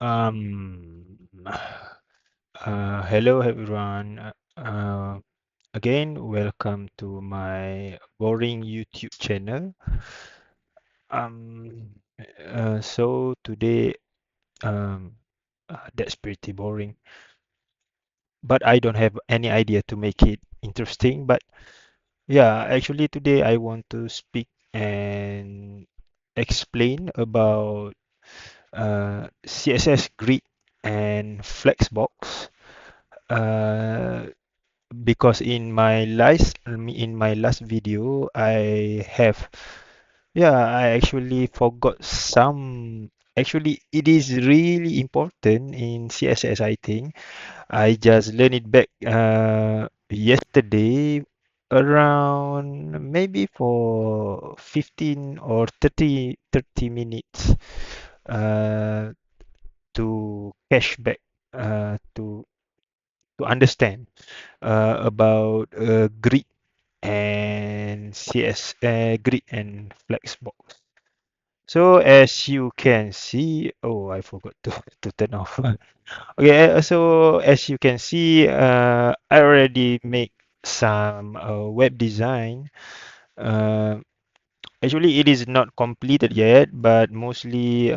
Um, Hello everyone. Again, welcome to my boring YouTube channel. Um, so today, um, that's pretty boring, but I don't have any idea to make it interesting. But yeah, actually today I want to speak and explain about CSS grid and flexbox. Uh, because in my last video I have I actually forgot some. Actually, it is really important in CSS. I think I just learned it back yesterday around maybe for 15 or 30 minutes uh, to cash back to understand about grid and grid and flexbox. So as you can see, oh, I forgot to, to turn off. Okay, so as you can see, I already make some web design. Uh, Actually, it is not completed yet, but mostly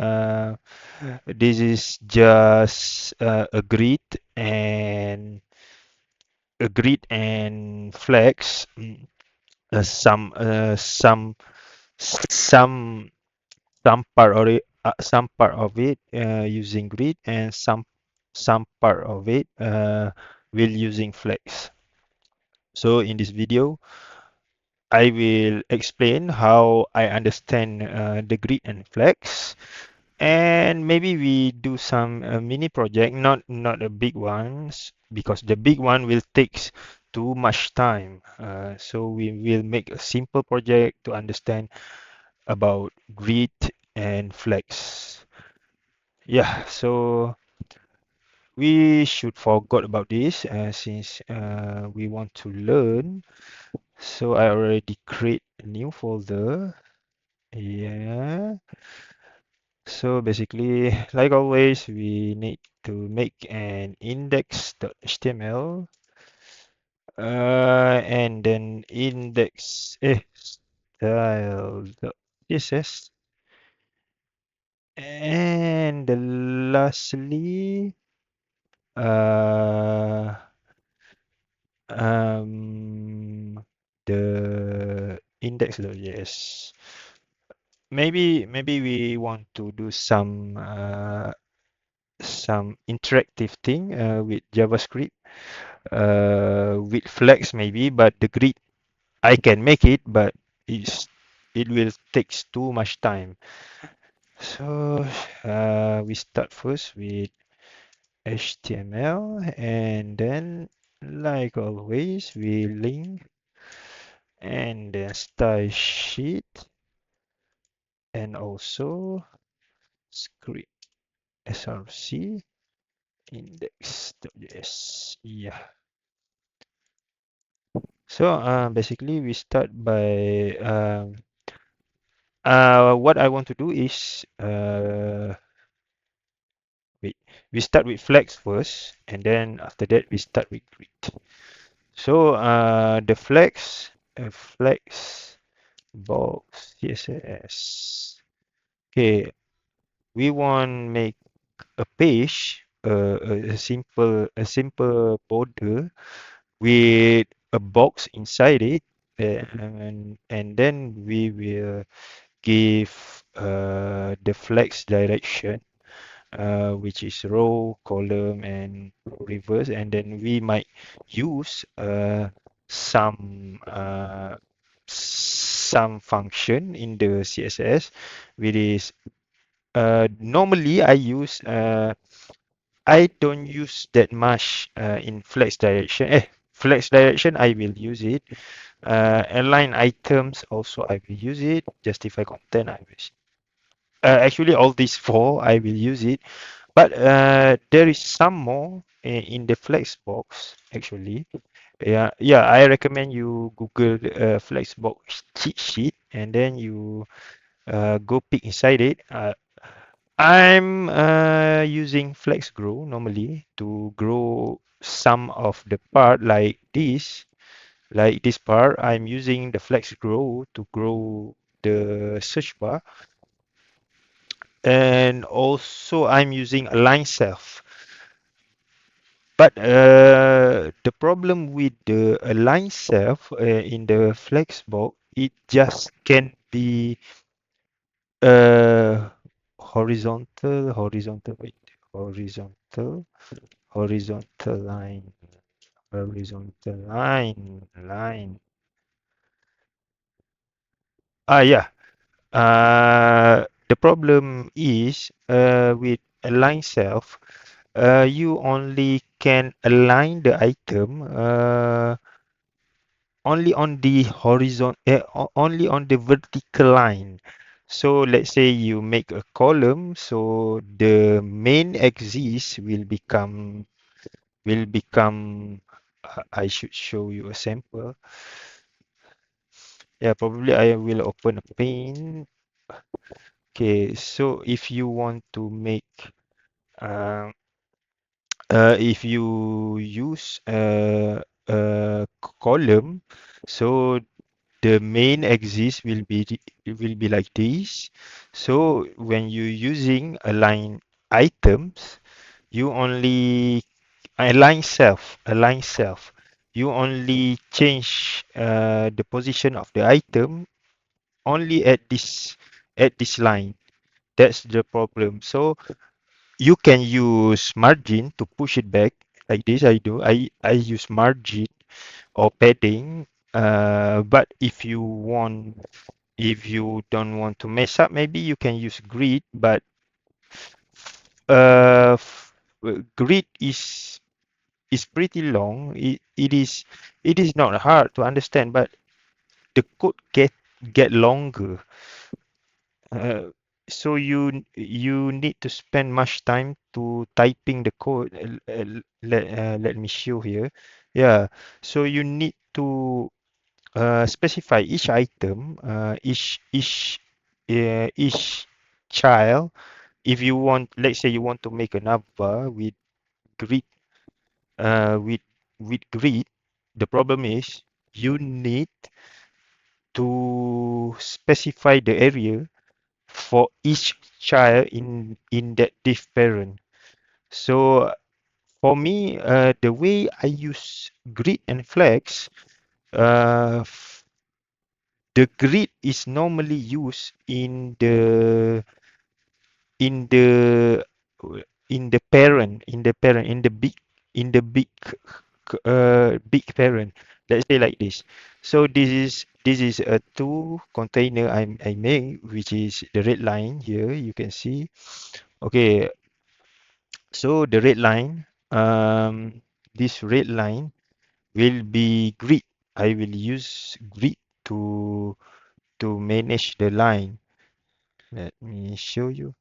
this is just a grid and flex. Some some part of it using grid and some part of it will using flex. So in this video I will explain how I understand the grid and flex, and maybe we do some mini project, not the big ones, because the big one will take too much time. So we will make a simple project to understand about grid and flex. Yeah, so we should forgot about this since we want to learn. So I already create a new folder. Yeah. So basically, like always, we need to make an index.html and then style.css, and lastly uh um the index.js. Maybe we want to do some interactive thing with JavaScript with Flex maybe, but the grid I can make it, but it's it will takes too much time. So we start first with HTML, and then like always we link and then style sheet and also script src index.js. Yeah. So basically we start by what I want to do is wait, we start with flex first, and then after that we start with grid. So the flex box CSS. Okay, we want make a page, a simple border with a box inside it, and then we will give the flex direction, which is row, column, and reverse, and then we might use some uh, some function in the CSS, which is normally I don't use that much in flex direction. Flex direction I will use it. Align items also I will use it. Justify content I will. Actually, all these four I will use it, but there is some more in the flexbox actually. Yeah, I recommend you Google flexbox cheat sheet, and then you go pick inside it. I'm using flex grow normally to grow some of the part like this. Like this part, I'm using the flex grow to grow the search bar. And also I'm using align self. But the problem with the align self in the flexbox, it just can be uh, wait, horizontal, horizontal line, horizontal line. Yeah. The problem is with align self, you only can align the item only on the only on the vertical line. So let's say you make a column, so the main axis will become I should show you a sample. Yeah, probably I will open a pane. Okay, so if you want to make uh, if you use a column, so the main axis will be like this. So when you're using align items, you only align self. You only change the position of the item only at this line. That's the problem. So you can use margin to push it back like this. I do. I use margin or padding. But if you don't want to mess up, maybe you can use grid. But grid is pretty long. It is not hard to understand, but the code get longer. Uh, so you need to spend much time to typing the code. Let me show here. Yeah. So you need to specify each item, each child. If you want, let's say you want to make an navbar grid, with grid, the problem is you need to specify the area for each child in that diff parent. So for me, the way I use grid and flex, uh, f- the grid is normally used in the in the big parent. Let's say like this. So this is a two container I made, which is the red line here. You can see. Okay, so the red line, this red line will be grid. I will use grid to manage the line. Let me show you.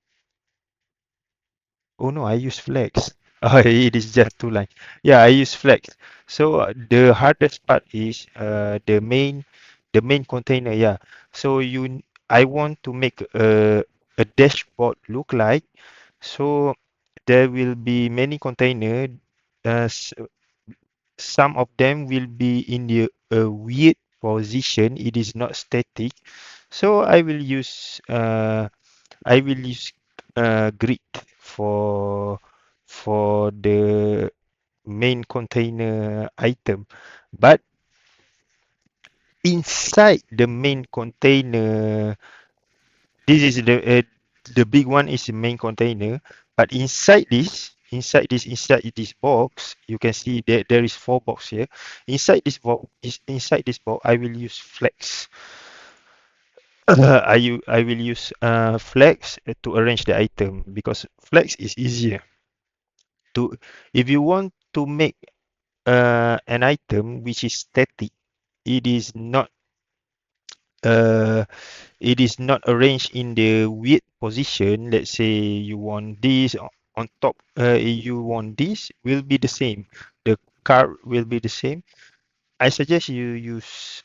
Oh no, I use flex. Oh, it is just two line. Yeah, I use flex. So the hardest part is the main container. Yeah. So I want to make a dashboard look like. So there will be many container. Some of them will be in the weird position. It is not static. So I will use grid for the main container item. But inside the main container, this is the big one is the main container. But inside this box, you can see there is four box here. Inside this box, I will use flex. I will use flex to arrange the item because flex is easier to if you want to make an item which is static. It is not uh, it is not arranged in the weird position. Let's say you want this on top. You want this will be the same. The card will be the same. I suggest you use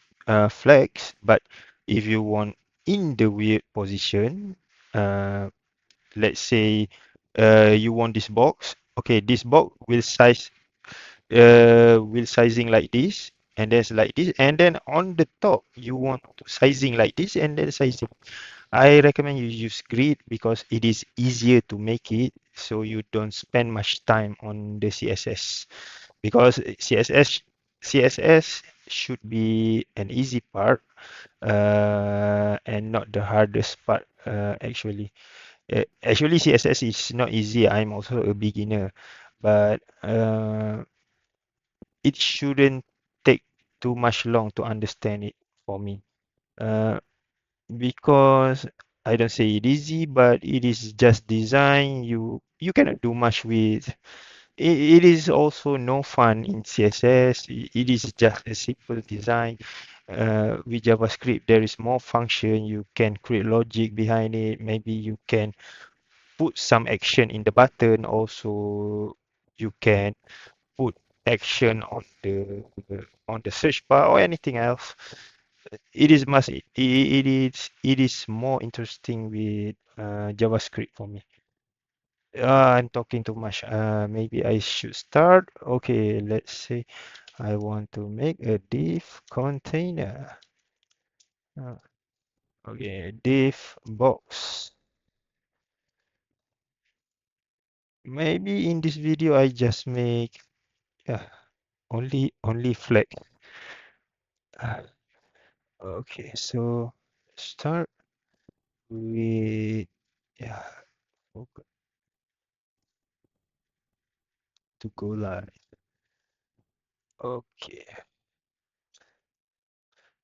flex, but if you want in the weird position, uh, let's say you want this box. Okay, this box will sizing like this, and then like this, and then on the top you want sizing like this, and then sizing. I recommend you use grid because it is easier to make it, so you don't spend much time on the CSS, because CSS should be an easy part, and not the hardest part, actually. Actually, CSS is not easy. I'm also a beginner, but it shouldn't take too much long to understand it for me. Uh, because I don't say it easy, but it is just design. You cannot do much with. It is also no fun in CSS. It is just a simple design. With JavaScript, there is more function. You can create logic behind it. Maybe you can put some action in the button. Also, you can put action on the search bar or anything else. It is more interesting with JavaScript for me. I'm talking too much. Maybe I should start. Okay, let's say I want to make a div container. Uh, okay, div box. Maybe in this video I just make, yeah, only flag. Uh, okay, so start with, yeah, okay, to go live. Okay,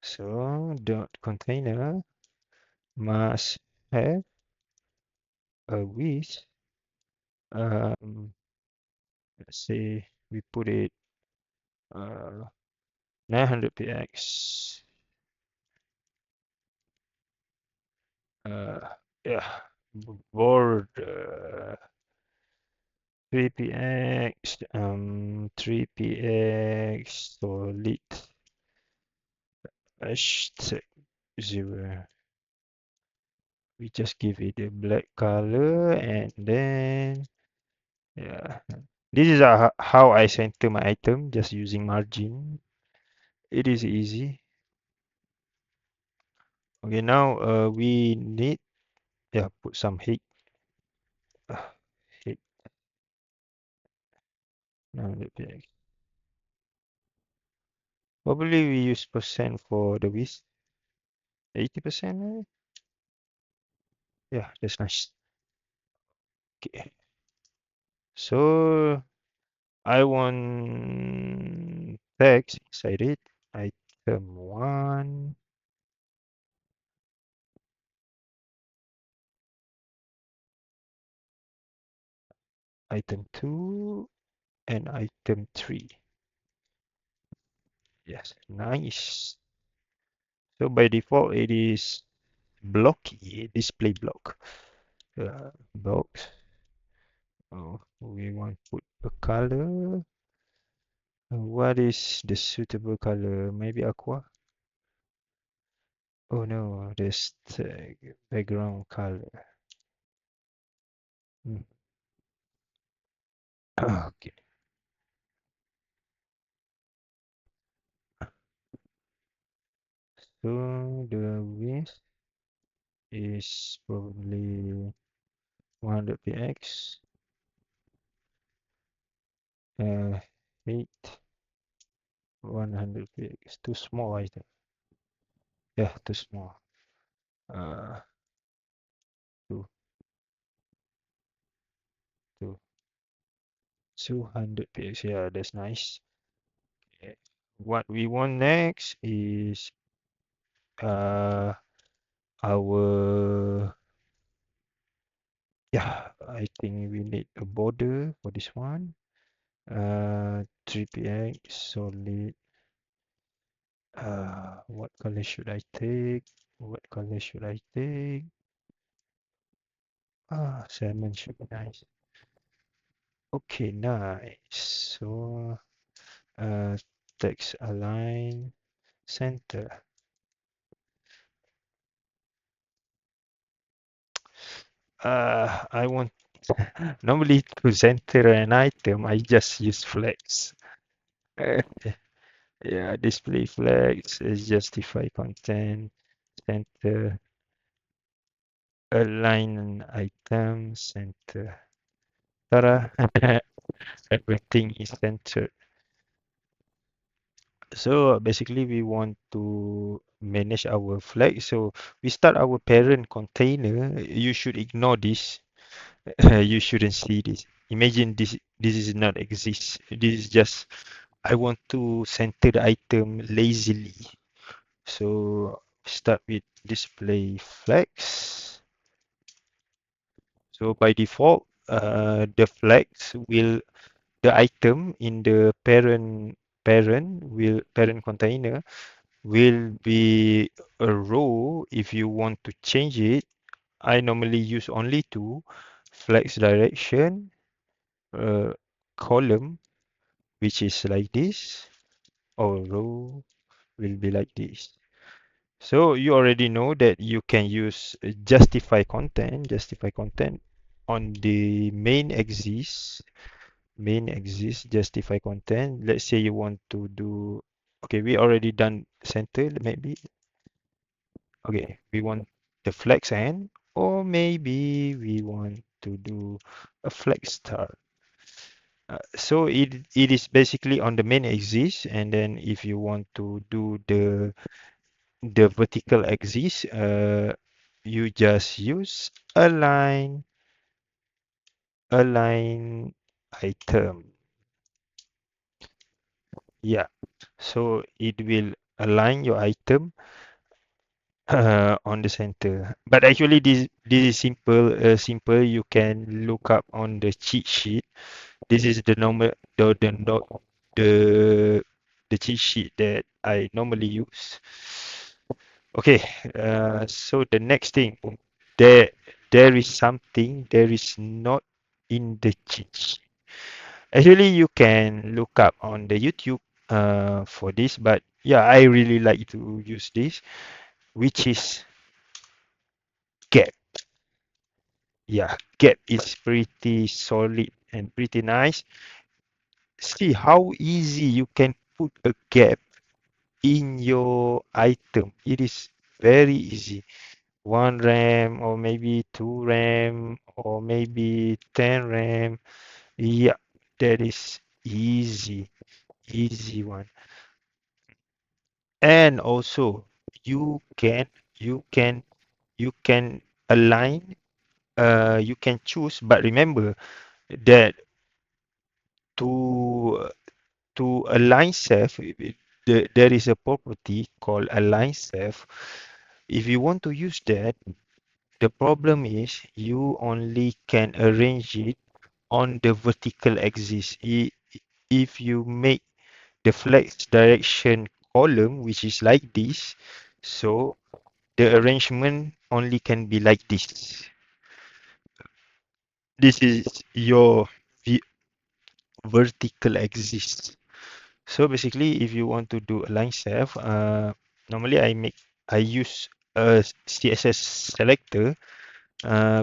so dot container must have a width. Um, let's say we put it uh 900 px. Uh, yeah, border 3px, 3px solid hashtag 0. We just give it a black color, and then, yeah, this is how I center my item, just using margin. It is easy. Okay, now we need, yeah, put some heat. Heat. Now probably we use percent for the width. 80%, maybe? Yeah, that's nice. Okay. So I want text inside it. Item 1, item 2, and item 3. Yes, nice. So by default it is blocky, display block. Box. Oh, we want to put a color. What is the suitable color? Maybe aqua? Oh no, this background color. Hmm. Okay. So the width is probably 100 px. Height 100 px. Too small, I think. Yeah, too small. Uh, two, two, 200 px. Yeah, that's nice. Okay. What we want next is uh our, yeah, I think we need a border for this one. 3px solid. What color should I take? What color should I take? Salmon should be nice. Okay, nice. So, uh, text align center. I want normally to center an item, I just use flex. Uh, yeah, display flex is justify content, center, align an item, center. Ta-da! Everything is centered. So basically, we want to manage our flag. So we start our parent container. You should ignore this. You shouldn't see this. Imagine this is not exist. This is just I want to center the item lazily. So start with display flags. So by default, the flags will the item in the parent container will be a row. If you want to change it, I normally use only two: flex direction, uh, column, which is like this, or row will be like this. So you already know that you can use justify content on the main axis, justify content. Let's say you want to do, okay, we already done center, maybe. Okay, we want the flex end, or maybe we want to do a flex start. So it is basically on the main axis, and then if you want to do the vertical axis, you just use align item. Yeah, so it will align your item on the center. But actually, this is simple. You can look up on the cheat sheet. This is the normal the the cheat sheet that I normally use. Okay, so the next thing, there there is something there is not in the cheat sheet. Actually, you can look up on the YouTube for this, but yeah, I really like to use this, which is gap. Yeah, gap is pretty solid and pretty nice. See how easy you can put a gap in your item. It is very easy. 1 RAM or maybe 2 RAM or maybe 10 RAM. Yeah, that is easy one. And also you can you can align, you can choose, but remember that to to align self, there is a property called align self. If you want to use that, the problem is you only can arrange it on the vertical axis. If you make the flex direction column, which is like this, so the arrangement only can be like this. This is your vertical axis. So basically, if you want to do align self, normally I use a CSS selector,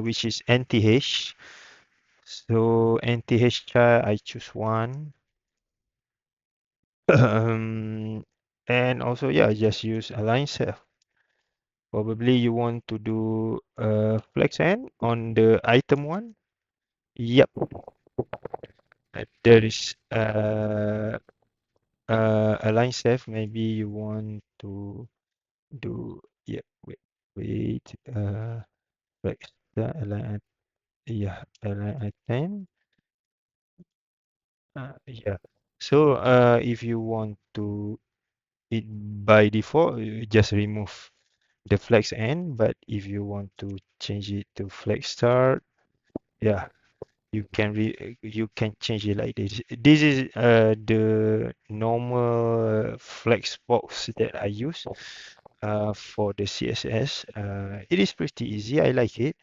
which is NTH. So NTH char, I choose one. And also, yeah, I just use align self. Probably you want to do flex end on the item one. Yep, there is align self. Maybe you want to do, yeah, wait, flex the align, yeah, align item. Yeah. So if you want to it by default, you just remove the flex end. But if you want to change it to flex start, yeah, you can change it like this. This is the normal flex box that I use for the CSS. It is pretty easy. I like it.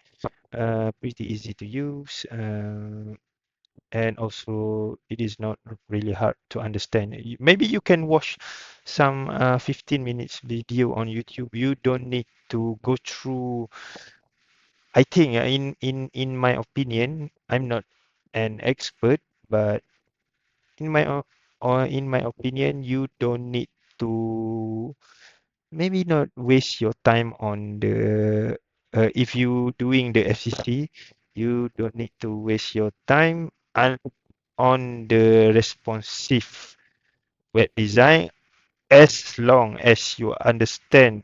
Pretty easy to use. And also it is not really hard to understand. Maybe you can watch some 15 minutes video on YouTube. You don't need to go through I think in my opinion, I'm not an expert, but in my or in my opinion, you don't need to maybe not waste your time on the if you doing the FCC, you don't need to waste your time on the responsive web design as long as you understand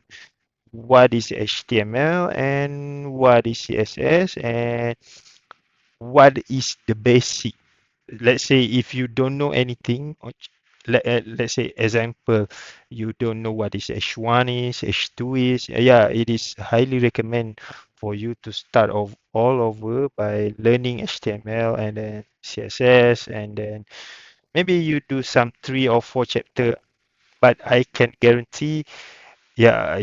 what is HTML and what is CSS and what is the basic. Let's say if you don't know anything, let's say example, you don't know what is H1 is, H2 is. Yeah, it is highly recommend for you to start off all over by learning HTML and then CSS and then maybe you do some 3 or 4 chapter. But I can guarantee, yeah,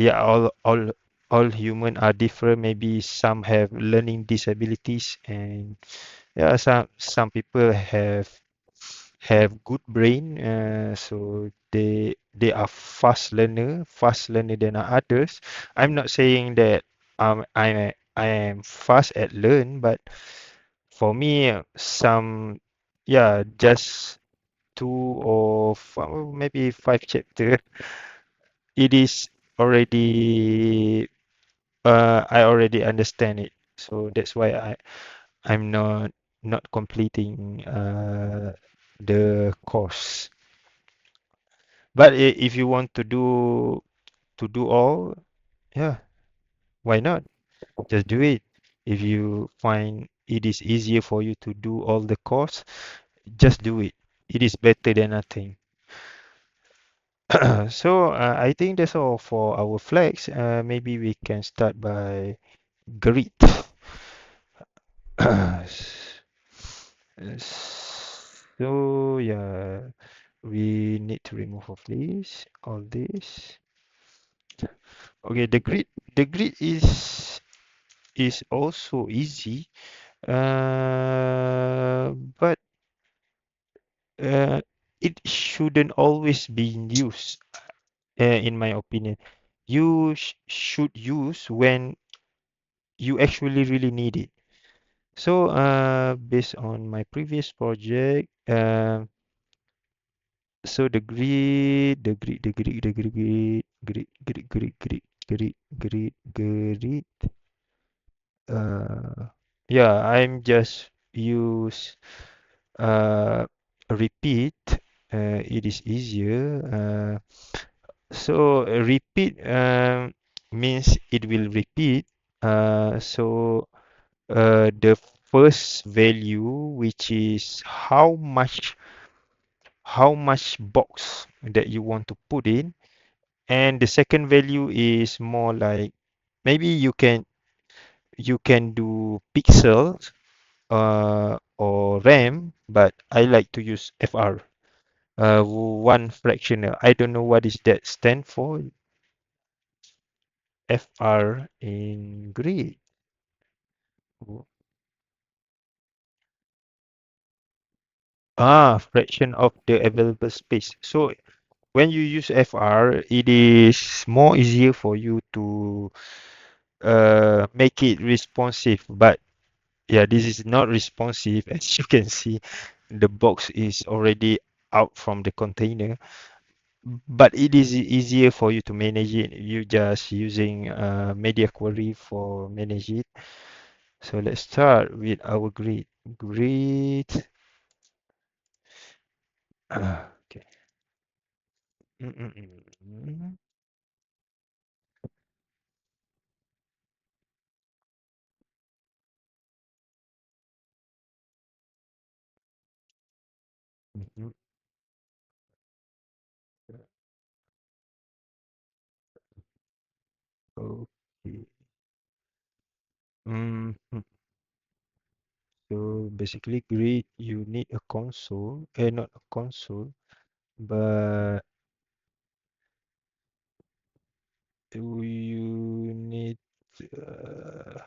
all human are different. Maybe some have learning disabilities and yeah, some people have good brain, so they are fast learner than others. I'm not saying that I am fast at learn, but for me, some yeah, just 2 or maybe 5 chapter, it is already I already understand it. So that's why I'm not completing the course. But if you want to do all, yeah, why not? Just do it. If you find it is easier for you to do all the course, just do it. It is better than nothing. So I think that's all for our flags. Maybe we can start by grid. So yeah, we need to remove of this, all this. Okay, the grid is also easy, but uh, it shouldn't always be used, in my opinion. You should use when you actually really need it. So, based on my previous project, so the grid. Yeah, I'm just use repeat. It is easier. So repeat means it will repeat. So the first value, which is how much box that you want to put in, and the second value is more like maybe you can do pixels or RAM, but I like to use FR. One fractional. I don't know what is that stand for. FR in Greek. Fraction of the available space. So when you use FR, it is more easier for you to make it responsive. But yeah, this is not responsive. As you can see, the box is already out from the container. But it is easier for you to manage it. You just using media query for manage it. So let's start with our grid. Grid. Okay. Mm, mm, mm, mhm. Okay. Mhm. So basically, grid, you need a console, not a console, but you need. Uh,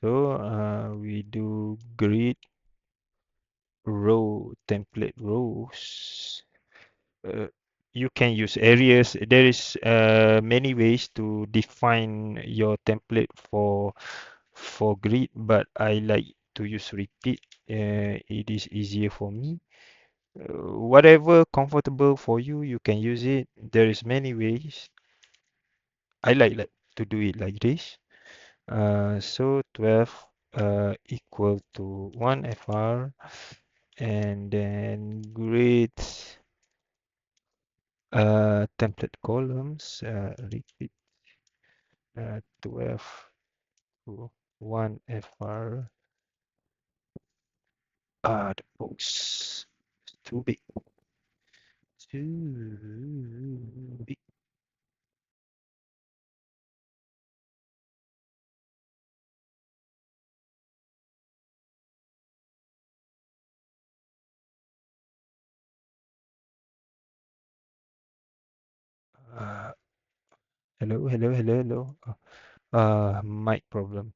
so we do grid. row template rows, uh, you can use areas. There is many ways to define your template for grid, but I like to use repeat. It is easier for me. Whatever comfortable for you, you can use it. There is many ways. I like to do it like this. So 12 equal to 1 FR, and then grid template columns, repeat 12 to 1 FR. The box is too big. Too big. Uh, hello, hello, hello, hello. Mic problem.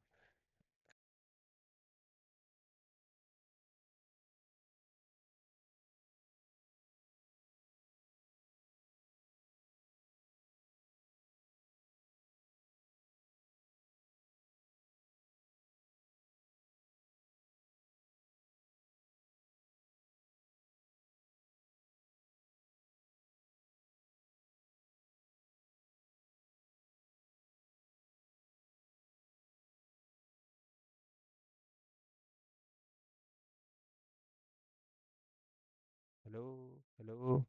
Hello, hello.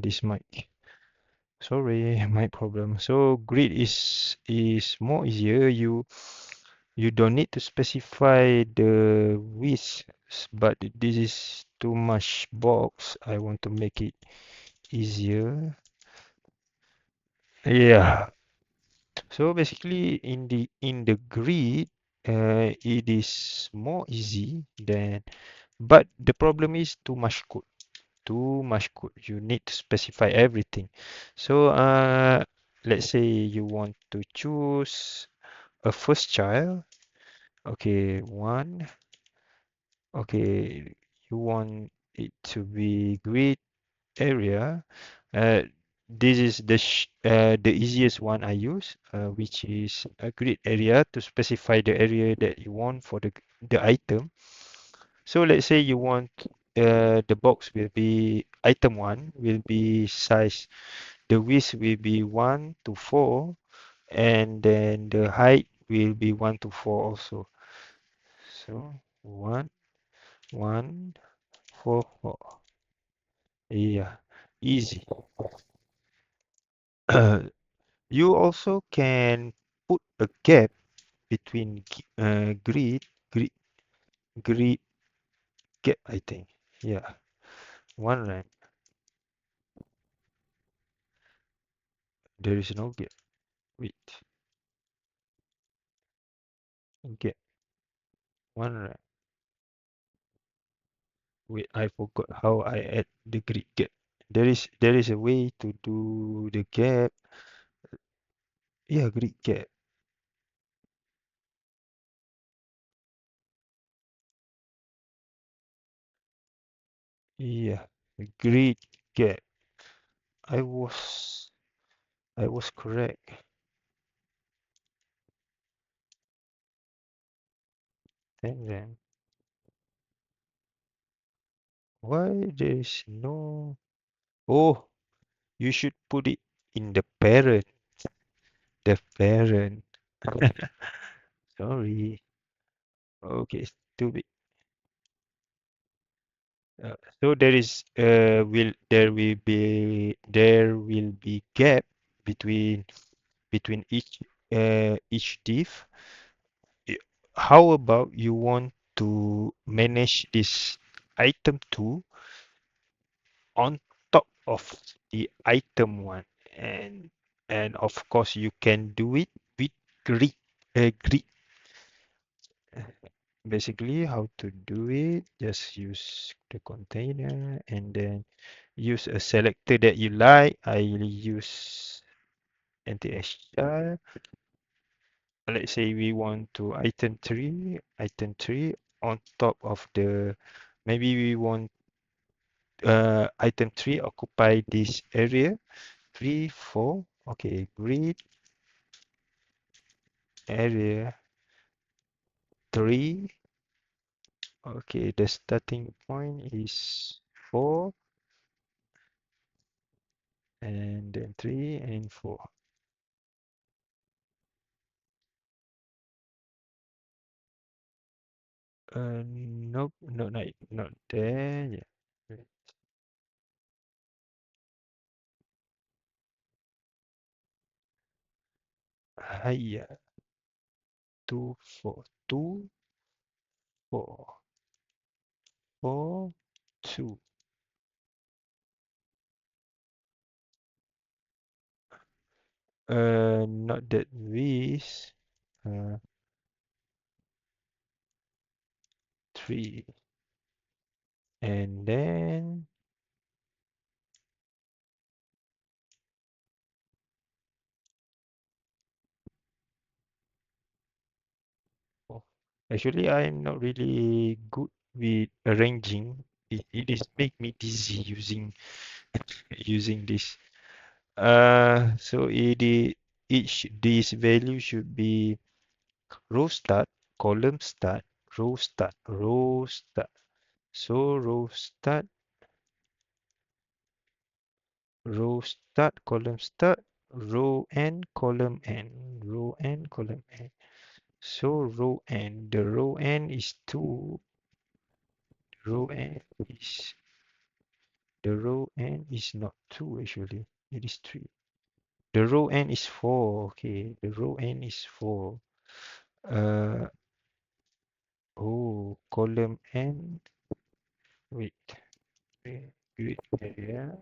This mic. Sorry, mic problem. So grid is more easier. You don't need to specify the width, but this is too much box. I want to make it easier. Yeah. So basically, in the grid, it is more easy than. But the problem is too much code. Too much code. You need to specify everything. So let's say you want to choose a first child. Okay, one. Okay, you want it to be grid area. Uh, this is the easiest one I use, which is a grid area to specify the area that you want for the item. So let's say you want the box will be item one will be size. The width will be 1 to 4, and then the height will be 1 to 4 also. So 1, 1, 4, 4. Yeah, easy. You also can put a gap between grid gap, I think. Yeah, one line. There is no gap. Wait, gap, one line. Wait, I forgot how I add the grid gap. There is a way to do the gap. Yeah, grid gap. Yeah, grid gap. I was I was correct. And then why there is no? Oh, you should put it in the parent. The parent. Sorry. Okay, stupid. So there will be gap between each div. I- How about you want to manage this item 2 on top of the item 1, and of course you can do it with grid. Grid. Basically, how to do it? Just use the container and then use a selector that you like. I use NTSR. Let's say we want to item 3 on top of the Maybe we want item 3 occupy this area. 3, 4. Okay, grid area 3. Okay, the starting point is 4 and then 3 and 4. Nope, not there. Yeah. Hiya, 2, 4, 2, 4, 4, 2. Not that with 3. And then oh, actually I'm not really good with arranging. It is make me dizzy using this. So each this value should be row start, column start, row start, row start. So row start, column start, row n, column n, row n, column n. So row n, the row n is 2, row n is the row n is not 2 actually, it is 3. The row n is 4, okay, the row n is 4. Uh, column n, wait, grid area,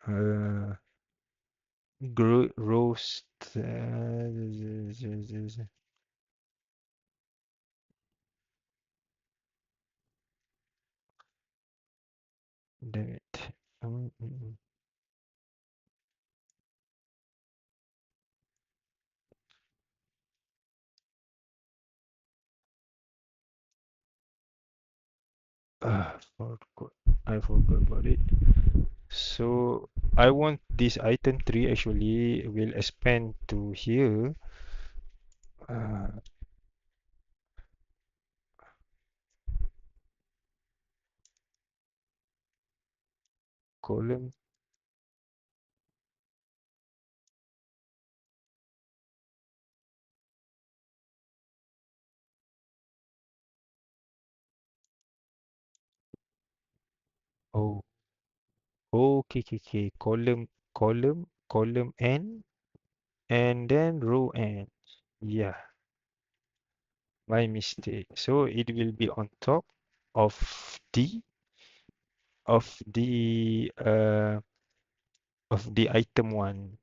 uh, rows, damn it. Um, mm, mm. Forgot. I forgot about it. So I want this item 3 actually will expand to here. Uh, column. Oh, okay, okay, okay. Column n, and then row n. Yeah, my mistake. So it will be on top of the of the uh of the item 1.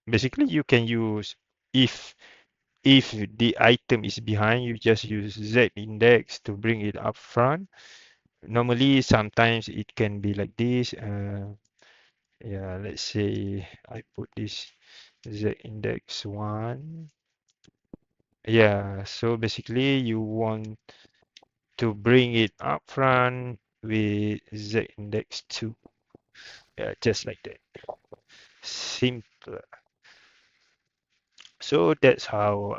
Basically, you can use if if the item is behind, you just use Z index to bring it up front. Normally, sometimes it can be like this. Yeah, let's say I put this Z index 1. Yeah, so basically you want to bring it up front with Z index 2. Yeah, just like that. Simple. So that's how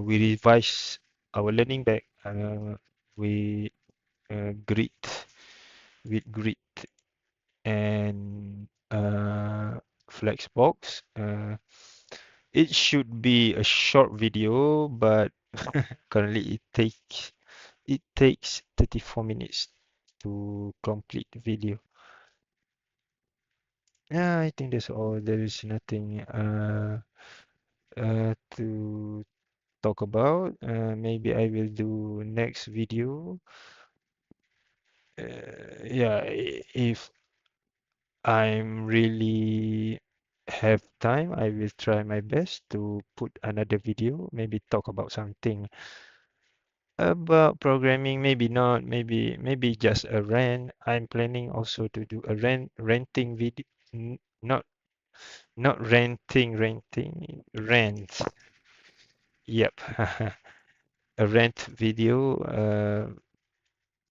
we revise our learning back with grid grid and flexbox. It should be a short video, but currently it takes 34 minutes to complete the video. Yeah, I think that's all. There is nothing to talk about. Maybe I will do next video. Yeah, if I'm really have time, I will try my best to put another video, maybe talk about something about programming, maybe not, maybe just a rant. I'm planning also to do a renting video, not renting, rant. Yep. A rant video.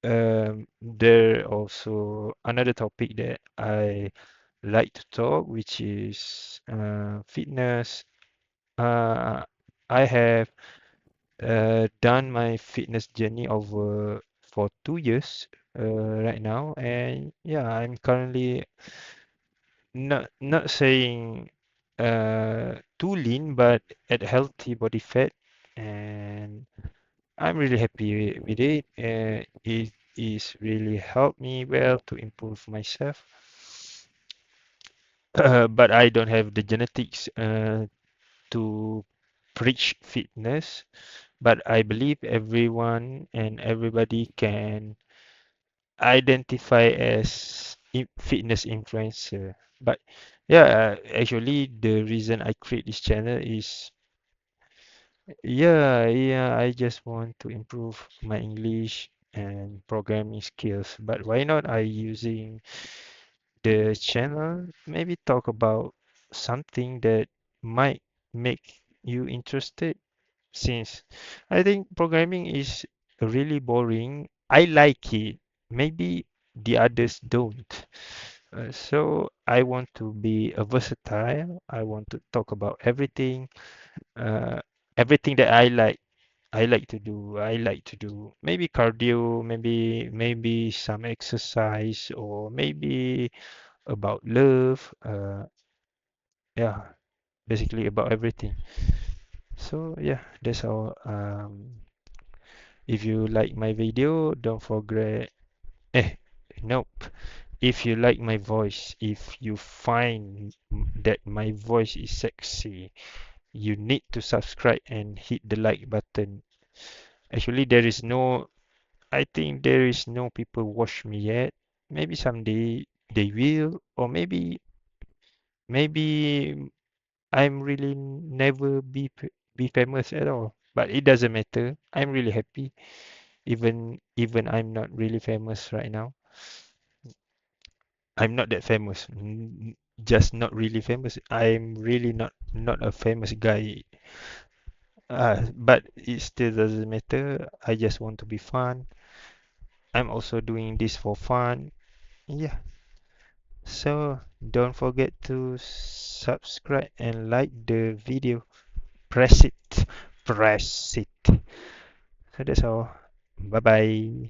There also another topic that I like to talk, which is fitness. Uh, I have done my fitness journey over for 2 years right now, and yeah, I'm currently not saying too lean, but at healthy body fat, and I'm really happy with it. It is really helped me well to improve myself. But I don't have the genetics to preach fitness. But I believe everyone and everybody can identify as fitness influencer. But yeah, actually, the reason I create this channel is yeah, I just want to improve my English and programming skills. But why not I using the channel, maybe talk about something that might make you interested, since I think programming is really boring. I like it. Maybe the others don't. So I want to be a versatile. I want to talk about everything, uh, everything that I like. I like to do. I like to do maybe cardio, maybe some exercise, or maybe about love. Yeah, basically about everything. So yeah, that's all. If you like my video, don't forget. Eh, nope. If you like my voice, if you find that my voice is sexy, you need to subscribe and hit the like button. Actually, there is no, I think there is no people watch me yet. Maybe someday they will, or maybe I'm really never be famous at all. But it doesn't matter. I'm really happy, even I'm not really famous right now. I'm not that famous. Just not really famous. I'm really not a famous guy. But it still doesn't matter. I just want to be fun. I'm also doing this for fun. Yeah. So don't forget to subscribe and like the video. Press it. Press it. So that's all. Bye bye.